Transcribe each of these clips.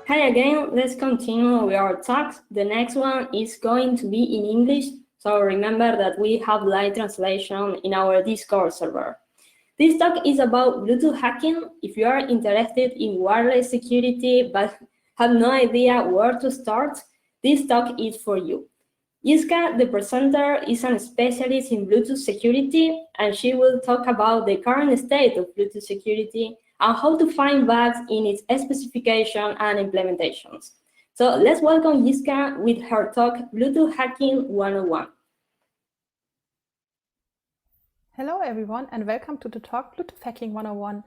Hi again, let's continue with our talks. The next one is going to be in English, so remember that we have live translation in our Discord server. This talk is about Bluetooth hacking. If you are interested in wireless security but have no idea where to start, this talk is for you. Jiska, the presenter, is a specialist in Bluetooth security, and she will talk about the current state of Bluetooth security and how to find bugs in its specification and implementations. So let's welcome Jiska with her talk, Bluetooth Hacking 101. Hello everyone and welcome to the talk Bluetooth Hacking 101.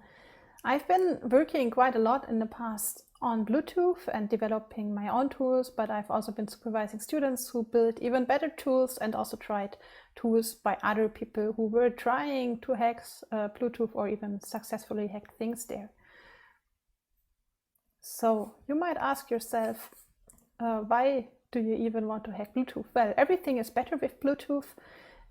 I've been working quite a lot in the past on Bluetooth and developing my own tools, but I've also been supervising students who built even better tools and also tried tools by other people who were trying to hack Bluetooth or even successfully hacked things there. So you might ask yourself, why do you even want to hack Bluetooth? Well, everything is better with Bluetooth,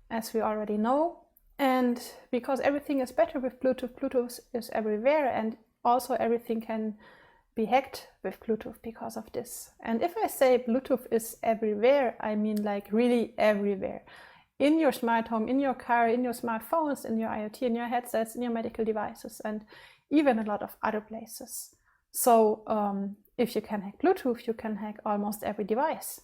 as we already know. And because everything is better with Bluetooth, Bluetooth is everywhere, and also everything can be hacked with Bluetooth because of this. And if I say Bluetooth is everywhere, I mean like really everywhere. In your smart home, in your car, in your smartphones, in your IoT, in your headsets, in your medical devices, and even a lot of other places. So if you can hack Bluetooth, you can hack almost every device.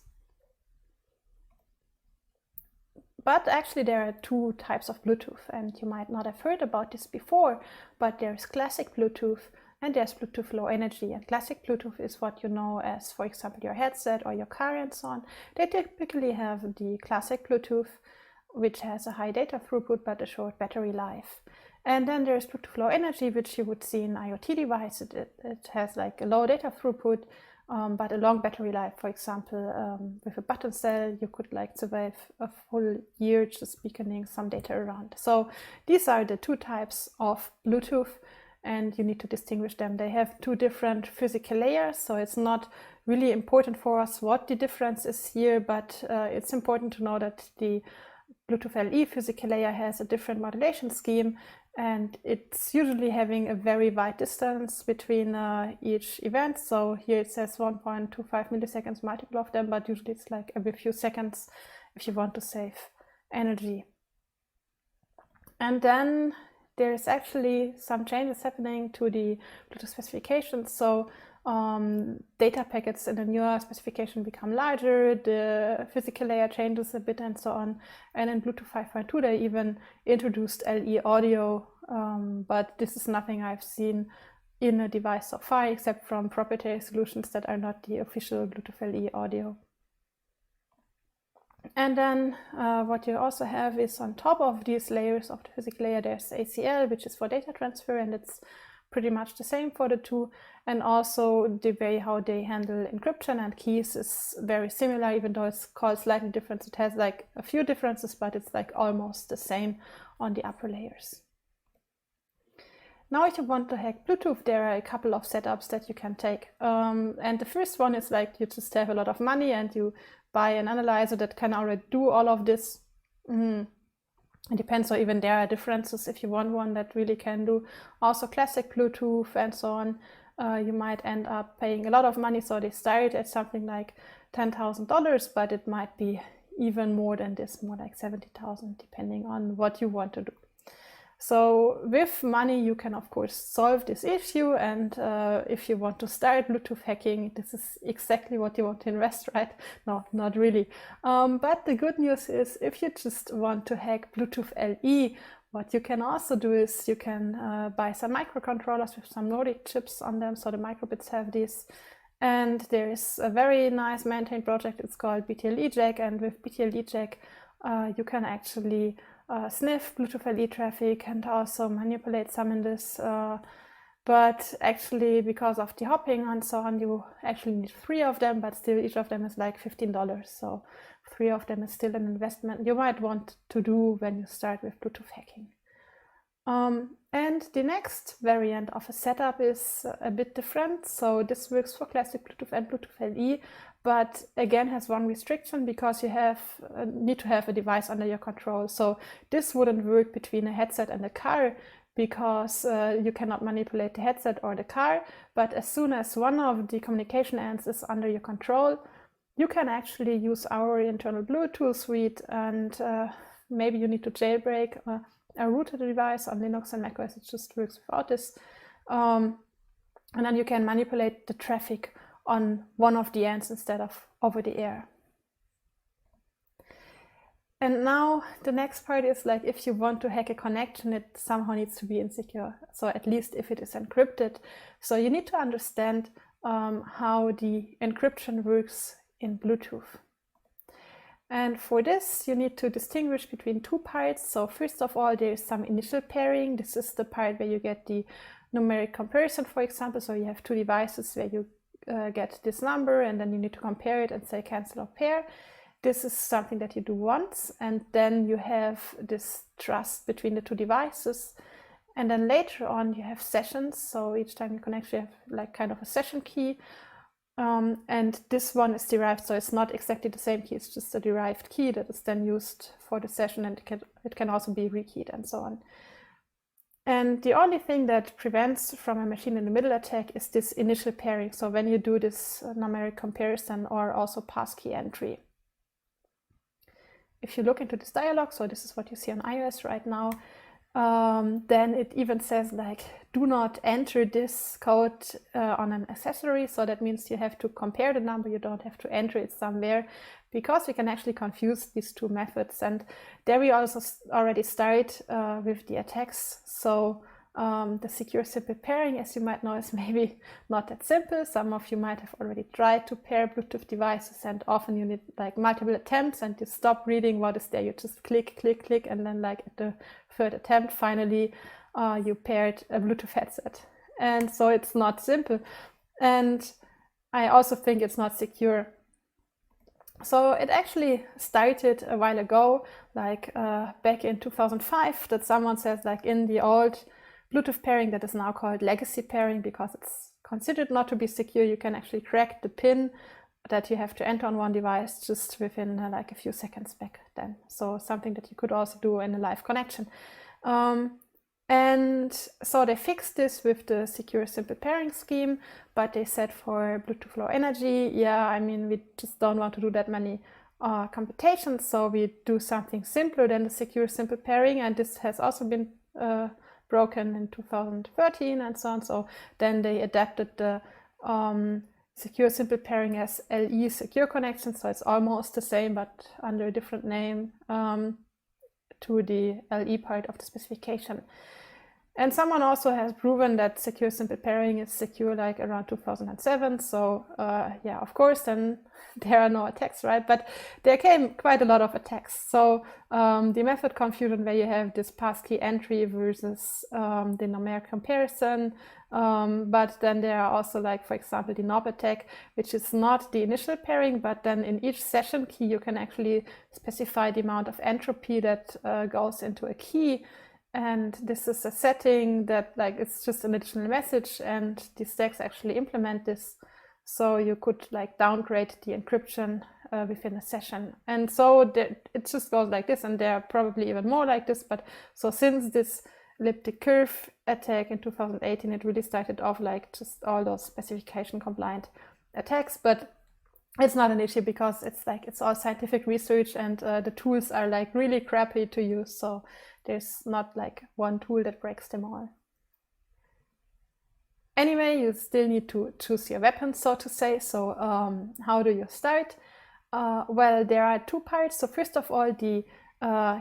But actually there are two types of Bluetooth, and you might not have heard about this before, but there's classic Bluetooth and there's Bluetooth low energy. And classic Bluetooth is what you know as, for example, your headset or your car and so on. They typically have the classic Bluetooth, which has a high data throughput but a short battery life. And then there's Bluetooth low energy, which you would see in IoT devices. It has like a low data throughput, but a long battery life. For example, with a button cell, you could like survive a full year just beaconing some data around. So these are the two types of Bluetooth, and you need to distinguish them. They have two different physical layers, so it's not really important for us what the difference is here, but it's important to know that the Bluetooth LE physical layer has a different modulation scheme, and it's usually having a very wide distance between each event. So here it says 1.25 milliseconds, multiple of them, but usually it's like every few seconds if you want to save energy. And then there's actually some changes happening to the Bluetooth specifications. So data packets in the newer specification become larger, the physical layer changes a bit and so on. And in Bluetooth 5.2 they even introduced LE audio, but this is nothing I've seen in a device so far, except from proprietary solutions that are not the official Bluetooth LE audio. And then what you also have is on top of these layers of the physical layer, there's ACL, which is for data transfer, and it's pretty much the same for the two. And also the way how they handle encryption and keys is very similar, even though it's called slightly different. It has like a few differences, but it's like almost the same on the upper layers. Now if you want to hack Bluetooth, there are a couple of setups that you can take. And the first one is like you just have a lot of money and you buy an analyzer that can already do all of this. It depends, or even there are differences if you want one that really can do also classic Bluetooth and so on. You might end up paying a lot of money, so they start at something like $10,000, but it might be even more than this, more like 70,000, depending on what you want to do. So with money you can of course solve this issue, and if you want to start Bluetooth hacking, this is exactly what you want to invest, right? No, not really. But the good news is if you just want to hack Bluetooth LE, what you can also do is you can buy some microcontrollers with some Nordic chips on them, so the microbits have these. And there is a very nice maintained project, it's called BTLE-Jack, and with BTLE-Jack you can actually sniff Bluetooth LE traffic and also manipulate some in this, but actually because of the hopping and so on, you actually need 3 of them, but still each of them is like $15, so 3 of them is still an investment you might want to do when you start with Bluetooth hacking. And the next variant of a setup is a bit different. So this works for classic Bluetooth and Bluetooth LE, but again has one restriction, because you need to have a device under your control. So this wouldn't work between a headset and a car, because you cannot manipulate the headset or the car. But as soon as one of the communication ends is under your control, you can actually use our internal Bluetooth suite, and maybe you need to jailbreak a router device on Linux and macOS. It just works without this. And then you can manipulate the traffic on one of the ends instead of over the air. And now the next part is like, if you want to hack a connection, it somehow needs to be insecure. So at least if it is encrypted. So you need to understand how the encryption works in Bluetooth. And for this, you need to distinguish between two parts. So first of all, there is some initial pairing. This is the part where you get the numeric comparison, for example. So you have two devices where you get this number, and then you need to compare it and say cancel or pair. This is something that you do once, and then you have this trust between the two devices. And then later on, you have sessions. So each time you connect, you have like kind of a session key. And this one is derived, so it's not exactly the same key, it's just a derived key that is then used for the session, and it can also be rekeyed and so on. And the only thing that prevents from a machine in the middle attack is this initial pairing. So when you do this numeric comparison or also passkey entry. If you look into this dialog, so this is what you see on iOS right now, then it even says like, do not enter this code on an accessory. So that means you have to compare the number, you don't have to enter it somewhere, because we can actually confuse these two methods. And there we also already start with the attacks. So the secure simple pairing, as you might know, is maybe not that simple. Some of you might have already tried to pair Bluetooth devices, and often you need like multiple attempts, and you stop reading what is there. You just click, click, click, and then like at the third attempt, finally you paired a Bluetooth headset. And so it's not simple. And I also think it's not secure. So it actually started a while ago, like back in 2005, that someone says like in the old Bluetooth pairing that is now called legacy pairing, because it's considered not to be secure, you can actually crack the pin that you have to enter on one device just within like a few seconds back then. So something that you could also do in a live connection. And so they fixed this with the secure simple pairing scheme, but they said for Bluetooth Low Energy, yeah, I mean, we just don't want to do that many computations, so we do something simpler than the secure simple pairing, and this has also been broken in 2013 and so on. So then they adapted the secure simple pairing as LE secure connection, so it's almost the same but under a different name, to the LE part of the specification. And someone also has proven that secure simple pairing is secure like around 2007. So yeah, of course, then there are no attacks, right? But there came quite a lot of attacks. So the method confusion where you have this passkey entry versus the numeric comparison. But then there are also like, for example, the NOP attack, which is not the initial pairing, but then in each session key, you can actually specify the amount of entropy that goes into a key. And this is a setting that like it's just an additional message, and the stacks actually implement this. So you could like downgrade the encryption within a session. And so it just goes like this, and there are probably even more like this. But so since this elliptic curve attack in 2018, it really started off like just all those specification compliant attacks. But it's not an issue because it's like it's all scientific research, and the tools are like really crappy to use. So there's not like one tool that breaks them all. Anyway, you still need to choose your weapon, so to say. So how do you start? Well, there are two parts. So first of all, the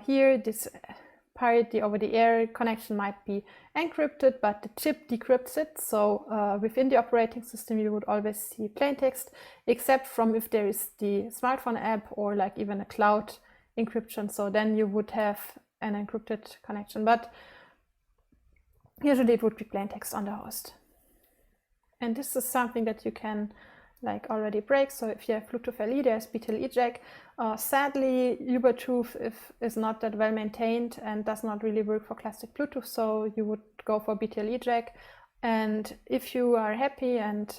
here this part, the over-the-air connection might be encrypted, but the chip decrypts it. So within the operating system, you would always see plain text, except from if there is the smartphone app or like even a cloud encryption. So then you would have an encrypted connection, but usually it would be plain text on the host. And this is something that you can like already break. So if you have Bluetooth LE, there's BTLE jack. Sadly, Ubluetooth is not that well maintained and does not really work for classic Bluetooth. So you would go for BTLE jack. And if you are happy and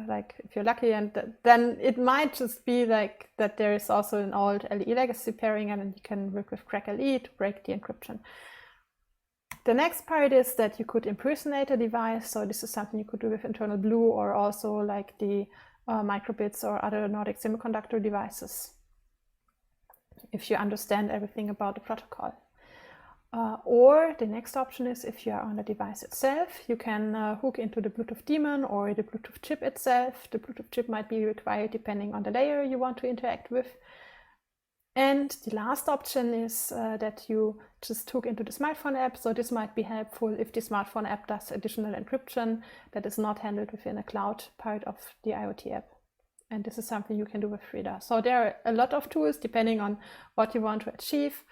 like if you're lucky, and then it might just be like that there is also an old LE legacy pairing, and then you can work with crack LE to break the encryption. The next part is that you could impersonate a device. So this is something you could do with internal Blue or also like the microbits or other Nordic semiconductor devices, if you understand everything about the protocol. Or the next option is if you are on the device itself, you can hook into the Bluetooth daemon or the Bluetooth chip itself. The Bluetooth chip might be required depending on the layer you want to interact with. And the last option is that you just hook into the smartphone app. So this might be helpful if the smartphone app does additional encryption that is not handled within a cloud part of the IoT app. And this is something you can do with Frida. So there are a lot of tools depending on what you want to achieve.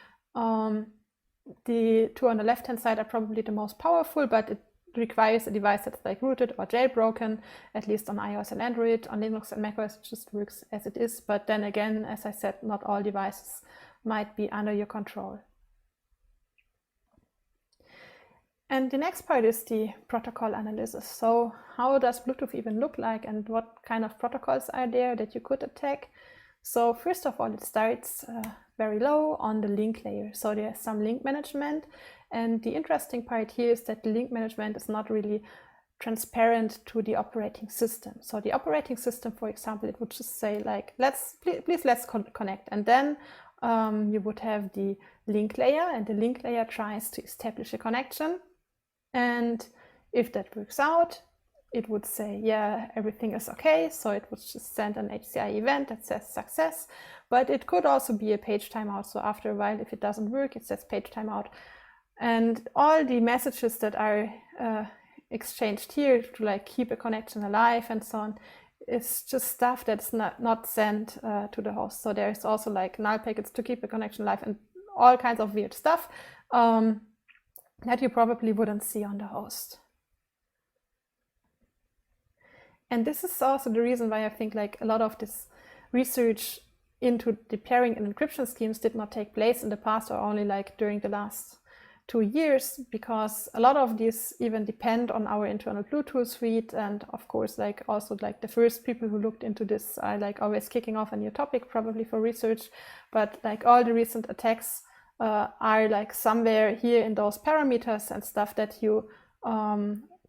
The two on the left-hand side are probably the most powerful, but it requires a device that's like rooted or jailbroken, at least on iOS and Android. On Linux and macOS it just works as it is. But then again, as I said, not all devices might be under your control. And the next part is the protocol analysis. So how does Bluetooth even look like and what kind of protocols are there that you could attack? So first of all, it starts very low on the link layer. So there's some link management. And the interesting part here is that the link management is not really transparent to the operating system. So the operating system, for example, it would just say like, let's connect. And then you would have the link layer, and the link layer tries to establish a connection. And if that works out, it would say, yeah, everything is okay. So it would just send an HCI event that says success, but it could also be a page timeout. So after a while, if it doesn't work, it says page timeout. And all the messages that are exchanged here to like keep a connection alive and so on, is just stuff that's not sent to the host. So there's also like null packets to keep a connection alive and all kinds of weird stuff that you probably wouldn't see on the host. And this is also the reason why I think like a lot of this research into the pairing and encryption schemes did not take place in the past or only like during the last 2 years, because a lot of these even depend on our internal Bluetooth suite. And of course, like also like the first people who looked into this are like always kicking off a new topic probably for research. But like all the recent attacks are like somewhere here in those parameters and stuff that you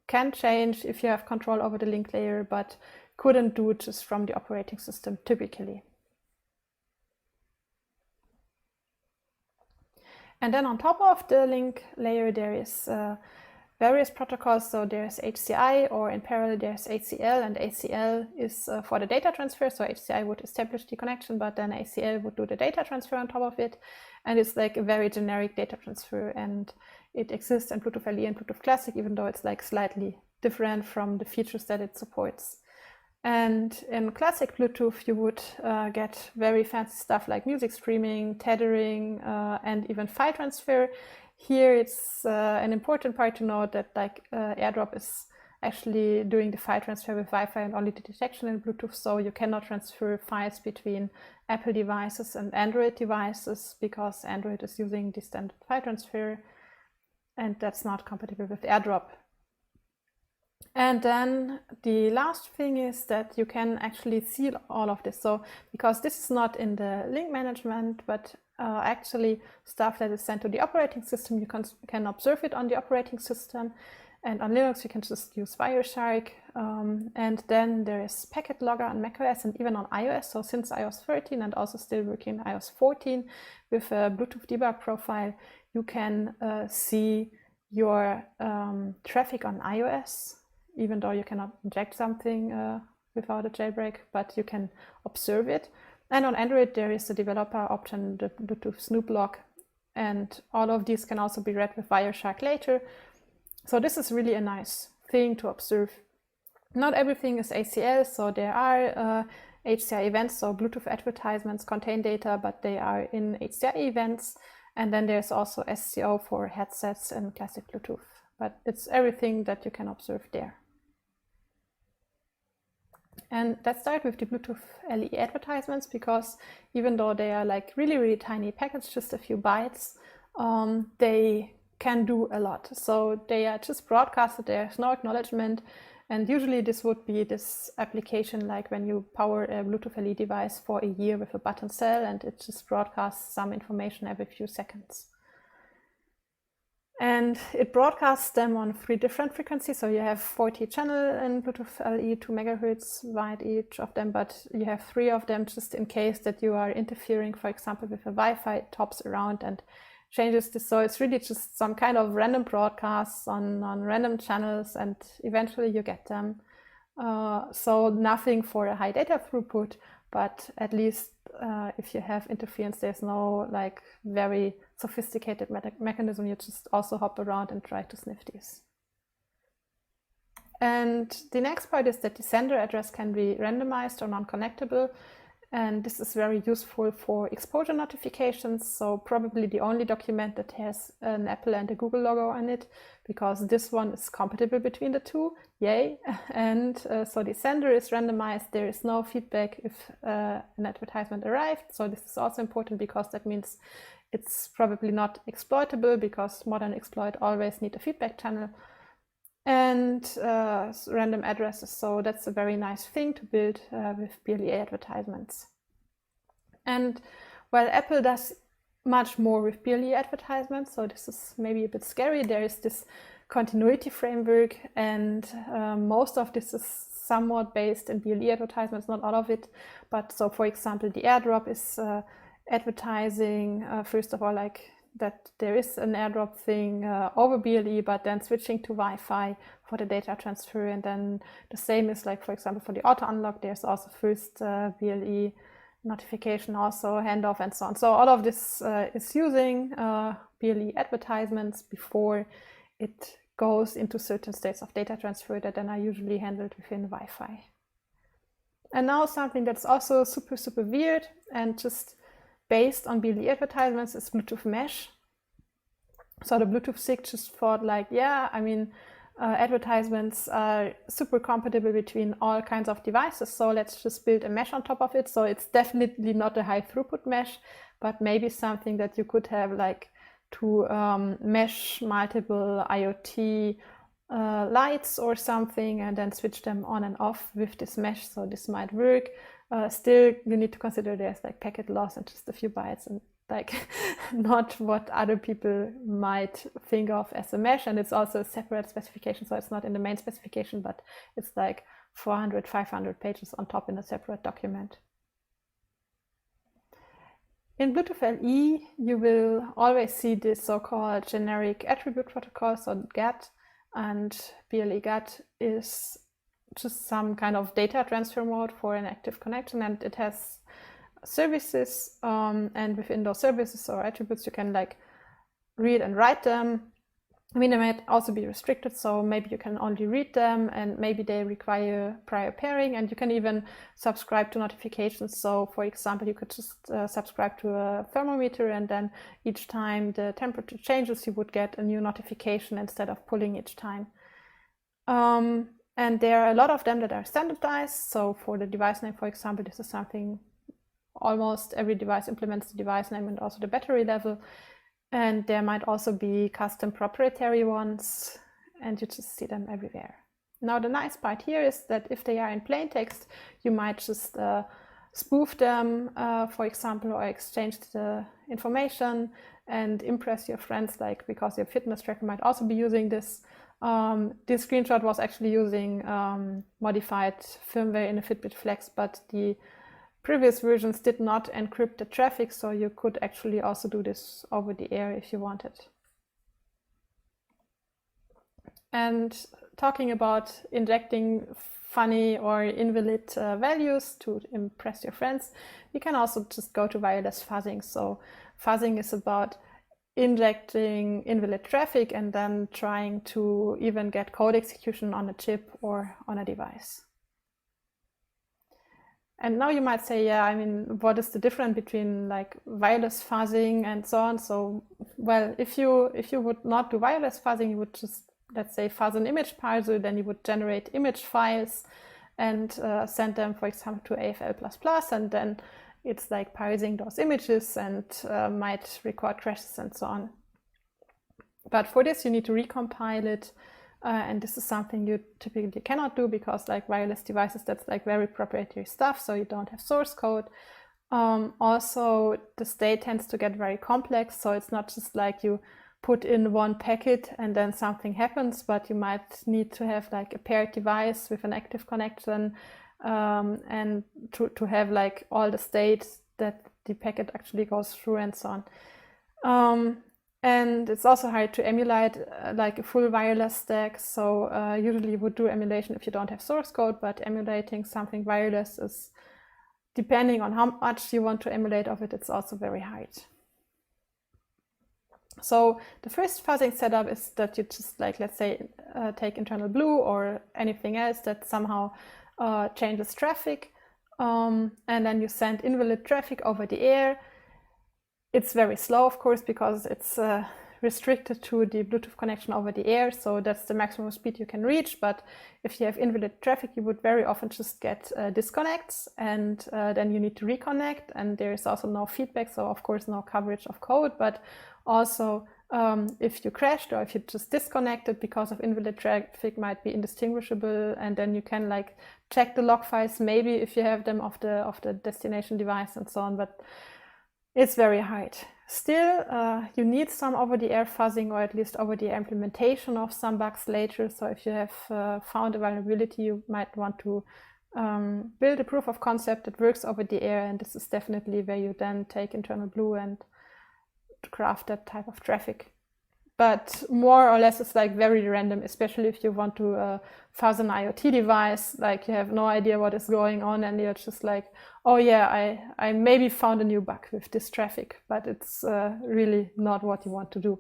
can change if you have control over the link layer, but couldn't do just from the operating system typically. And then on top of the link layer, there is various protocols. So there's HCI, or in parallel there's ACL, and ACL is for the data transfer. So HCI would establish the connection, but then ACL would do the data transfer on top of it. And it's like a very generic data transfer, and it exists in Bluetooth LE and Bluetooth Classic, even though it's like slightly different from the features that it supports. And in classic Bluetooth, you would get very fancy stuff like music streaming, tethering, and even file transfer. Here, it's an important part to note that like AirDrop is actually doing the file transfer with Wi-Fi and only the detection in Bluetooth. So you cannot transfer files between Apple devices and Android devices because Android is using the standard file transfer, and that's not compatible with AirDrop. And then the last thing is that you can actually seal all of this. So because this is not in the link management, but actually stuff that is sent to the operating system, you can observe it on the operating system. And on Linux, you can just use Wireshark. And then there is Packet Logger on macOS and even on iOS. So since iOS 13 and also still working in iOS 14 with a Bluetooth debug profile, you can see your traffic on iOS, even though you cannot inject something without a jailbreak, but you can observe it. And on Android, there is the developer option, the Bluetooth Snoop Log, and all of these can also be read with Wireshark later. So this is really a nice thing to observe. Not everything is ACL, so there are HCI events, so Bluetooth advertisements contain data, but they are in HCI events. And then there's also SCO for headsets and classic Bluetooth, but it's everything that you can observe there. And let's start with the Bluetooth LE advertisements, because even though they are like really, really tiny packets, just a few bytes, they can do a lot. So they are just broadcasted, there's no acknowledgement. And usually this would be this application like when you power a Bluetooth LE device for a year with a button cell, and it just broadcasts some information every few seconds. And it broadcasts them on 3 different frequencies. So you have 40 channels in Bluetooth LE, 2 megahertz wide each of them, but you have 3 of them just in case that you are interfering, for example, with a Wi-Fi, it tops around and changes this. So it's really just some kind of random broadcasts on random channels, and eventually you get them. So nothing for a high data throughput, but at least if you have interference, there's no like very sophisticated mechanism. You just also hop around and try to sniff these. And the next part is that the sender address can be randomized or non-connectable. And this is very useful for exposure notifications. So probably the only document that has an Apple and a Google logo on it, because this one is compatible between the two. Yay. And so the sender is randomized. There is no feedback if an advertisement arrived. So this is also important because that means it's probably not exploitable, because modern exploit always need a feedback channel. And random addresses. So that's a very nice thing to build with BLE advertisements. And while Apple does much more with BLE advertisements, so this is maybe a bit scary, there is this continuity framework, and most of this is somewhat based in BLE advertisements, not all of it. But so, for example, the airdrop is advertising, first of all, like that there is an airdrop thing over BLE, but then switching to Wi-Fi for the data transfer. And then the same is like, for example, for the auto unlock, there's also first BLE notification, also handoff and so on. So all of this is using BLE advertisements before it goes into certain states of data transfer that then are usually handled within Wi-Fi. And now something that's also super, super weird and just based on BLE advertisements is Bluetooth Mesh. So the Bluetooth SIG just thought like, yeah, I mean, advertisements are super compatible between all kinds of devices. So let's just build a mesh on top of it. So it's definitely not a high throughput mesh, but maybe something that you could have like to mesh multiple IoT lights or something, and then switch them on and off with this mesh. So this might work. Still, you need to consider there's like packet loss and just a few bytes, and like not what other people might think of as a mesh. And it's also a separate specification, so it's not in the main specification, but it's like 400, 500 pages on top in a separate document. In Bluetooth LE, you will always see this so-called generic attribute protocol, so GATT, and BLE GATT is just some kind of data transfer mode for an active connection, and it has services, and within those services or attributes you can like read and write them. I mean, they might also be restricted, so maybe you can only read them, and maybe they require prior pairing, and you can even subscribe to notifications. So for example, you could just subscribe to a thermometer, and then each time the temperature changes you would get a new notification instead of pulling each time. And there are a lot of them that are standardized. So for the device name, for example, this is something almost every device implements, the device name and also the battery level. And there might also be custom proprietary ones, and you just see them everywhere. Now, the nice part here is that if they are in plain text, you might just spoof them, for example, or exchange the information and impress your friends, like because your fitness tracker might also be using this. This screenshot was actually using modified firmware in a Fitbit Flex, but the previous versions did not encrypt the traffic, so you could actually also do this over the air if you wanted. And talking about injecting funny or invalid values to impress your friends, you can also just go to wireless fuzzing. So fuzzing is about injecting invalid traffic and then trying to even get code execution on a chip or on a device. And now you might say, yeah, I mean, what is the difference between like wireless fuzzing and so on? So, well, if you would not do wireless fuzzing, you would just, let's say, fuzz an image parser, then you would generate image files and send them, for example, to AFL++, and then it's like parsing those images and might record crashes and so on. But for this, you need to recompile it. And this is something you typically cannot do because like wireless devices, that's like very proprietary stuff, so you don't have source code. Also, the state tends to get very complex, so it's not just like you put in one packet and then something happens, but you might need to have like a paired device with an active connection and to have like all the states that the packet actually goes through and so on. And it's also hard to emulate like a full wireless stack. So usually you would do emulation if you don't have source code, but emulating something wireless is, depending on how much you want to emulate of it, it's also very hard. So the first fuzzing setup is that you just like, let's say, take internal blue or anything else that somehow changes traffic. And then you send invalid traffic over the air. It's very slow, of course, because it's restricted to the Bluetooth connection over the air. So that's the maximum speed you can reach. But if you have invalid traffic, you would very often just get disconnects, and then you need to reconnect. And there is also no feedback. So of course, no coverage of code, but also if you crashed or if you just disconnected because of invalid traffic, might be indistinguishable. And then you can like check the log files, maybe if you have them of the destination device and so on. But it's very hard. Still, you need some over-the-air fuzzing, or at least over-the-air implementation of some bugs later. So if you have found a vulnerability, you might want to build a proof of concept that works over the air. And this is definitely where you then take internal blue and craft that type of traffic. But more or less it's like very random, especially if you want to fuzz an IoT device, like you have no idea what is going on and you're just like, oh yeah, I maybe found a new bug with this traffic, but it's really not what you want to do.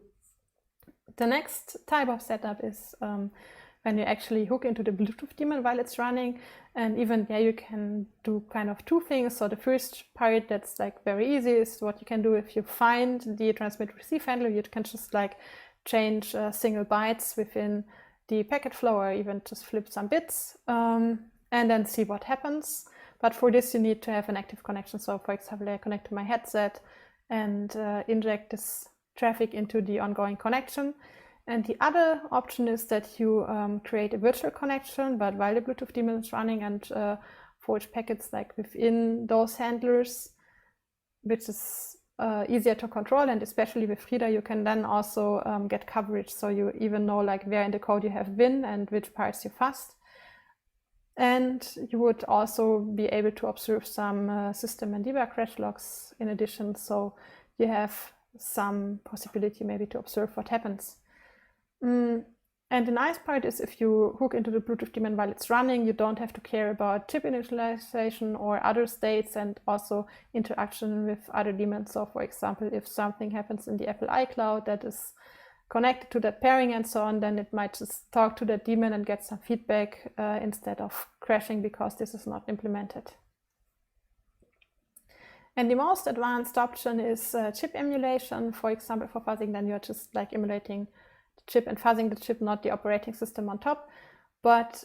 The next type of setup is when you actually hook into the Bluetooth daemon while it's running. And even there you can do kind of two things. So the first part that's like very easy is what you can do if you find the transmit receive handler. You can just like change single bytes within the packet flow, or even just flip some bits and then see what happens. But for this you need to have an active connection. So for example, I connect to my headset and inject this traffic into the ongoing connection. And the other option is that you create a virtual connection, but while the Bluetooth daemon is running, and forge packets like within those handlers, which is easier to control. And especially with Reader, you can then also get coverage. So you even know like where in the code you have been and which parts you fuzzed. And you would also be able to observe some system and debug crash logs in addition. So you have some possibility maybe to observe what happens. And the nice part is if you hook into the Bluetooth daemon while it's running, you don't have to care about chip initialization or other states, and also interaction with other daemons. So for example, if something happens in the Apple iCloud that is connected to that pairing and so on, then it might just talk to that daemon and get some feedback instead of crashing because this is not implemented. And the most advanced option is chip emulation. For example, for fuzzing, then you're just like emulating chip and fuzzing the chip, not the operating system on top. But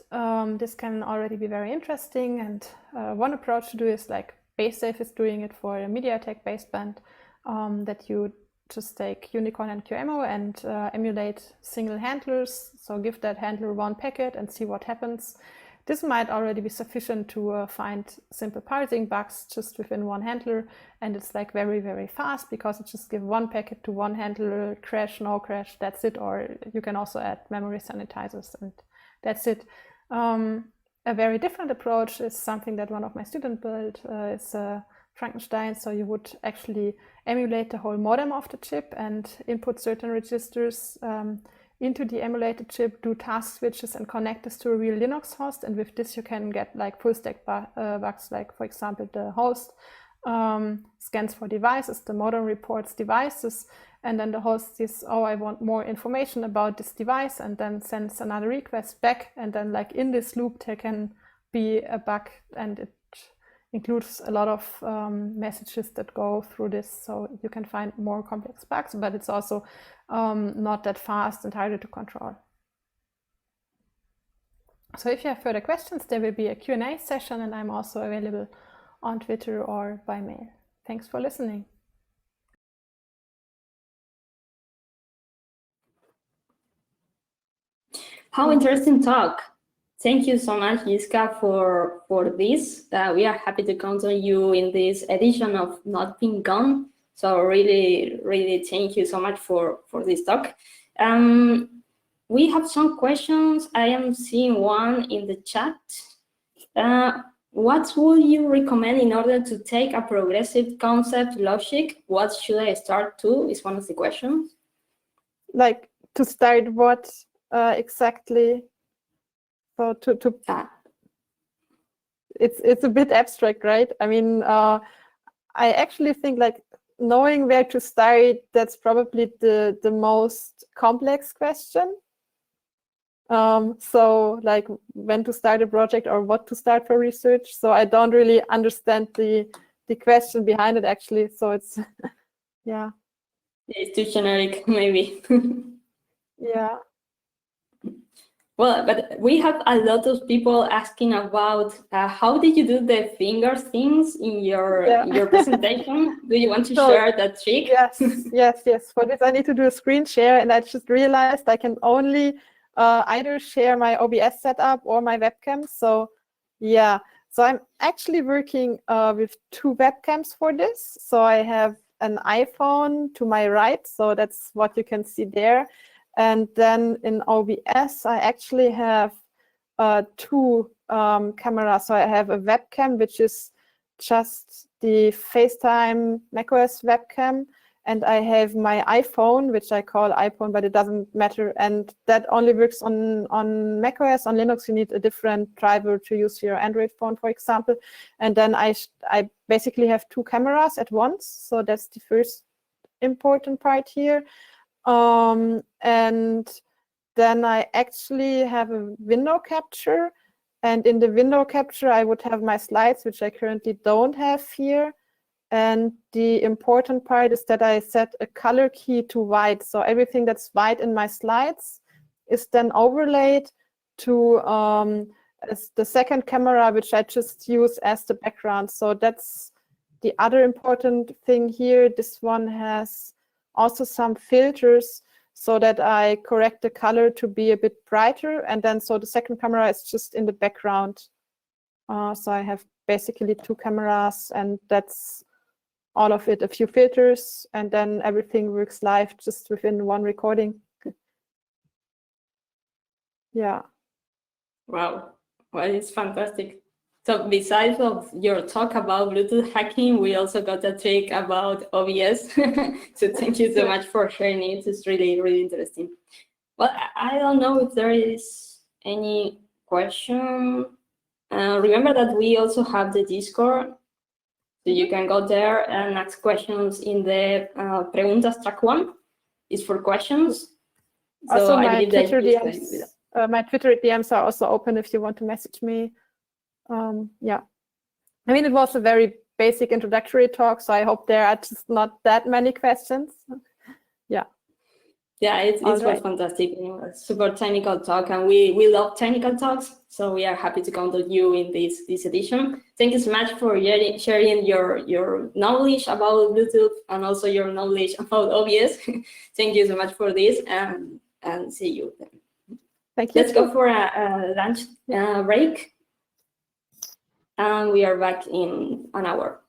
this can already be very interesting. And one approach to do is like BaseSafe is doing it for a MediaTek baseband, that you just take Unicorn and QEMU and emulate single handlers. So give that handler one packet and see what happens. This might already be sufficient to find simple parsing bugs just within one handler. And it's like very, very fast because it just gives one packet to one handler, crash, no crash, that's it. Or you can also add memory sanitizers and that's it. A very different approach is something that one of my students built. It's Frankenstein. So you would actually emulate the whole modem of the chip and input certain registers into the emulated chip, do task switches and connect this to a real Linux host. And with this you can get like full stack bugs, like for example, the host scans for devices, the modem reports devices, and then the host says, oh, I want more information about this device, and then sends another request back. And then like in this loop there can be a bug, and it includes a lot of messages that go through this. So you can find more complex bugs, but it's also not that fast and harder to control. So if you have further questions, there will be a Q&A session, and I'm also available on Twitter or by mail. Thanks for listening. How interesting talk. Thank you so much, Jiska, for this. We are happy to count on you in this edition of NotPinkCon. So really, really thank you so much for this talk. We have some questions. I am seeing one in the chat. What would you recommend in order to take a progressive concept logic? What should I start to is one of the questions. Like to start what exactly? So it's a bit abstract, right? I mean, I actually think like knowing where to start, that's probably the most complex question. So like when to start a project or what to start for research. So I don't really understand the question behind it actually. So it's, yeah. It's too generic, maybe. Yeah. Well, but we have a lot of people asking about how did you do the finger things in your presentation? Do you want to share that trick? Yes. For this, I need to do a screen share, and I just realized I can only either share my OBS setup or my webcam. So yeah, so I'm actually working with 2 webcams for this. So I have an iPhone to my right, so that's what you can see there. And then in OBS, I actually have 2 cameras. So I have a webcam, which is just the FaceTime macOS webcam. And I have my iPhone, which I call iPhone, but it doesn't matter. And that only works on macOS. On Linux, you need a different driver to use your Android phone, for example. And then I basically have 2 cameras at once. So that's the first important part here. And then I actually have a window capture. And in the window capture, I would have my slides, which I currently don't have here. And the important part is that I set a color key to white. So everything that's white in my slides is then overlaid to as the second camera, which I just use as the background. So that's the other important thing here. This one has also some filters so that I correct the color to be a bit brighter. And then so the second camera is just in the background. So I have basically 2 cameras, and that's all of it, a few filters, and then everything works live just within one recording. Yeah. Wow, well, it's fantastic. So besides of your talk about Bluetooth hacking, we also got a trick about OBS. So thank you so much for sharing it. It's really, really interesting. Well, I don't know if there is any question. Remember that we also have the Discord. So you can go there and ask questions in the Preguntas track 1. It's for questions. Also, so my Twitter DMs, my Twitter DMs are also open if you want to message me. Yeah, I mean, it was a very basic introductory talk, so I hope there are just not that many questions. Yeah. Yeah, it was fantastic. Super technical talk, and we love technical talks, so we are happy to count on you in this edition. Thank you so much for sharing your knowledge about Bluetooth and also your knowledge about OBS. Thank you so much for this, and see you then. Thank you. Let's go for a lunch break, and we are back in an hour.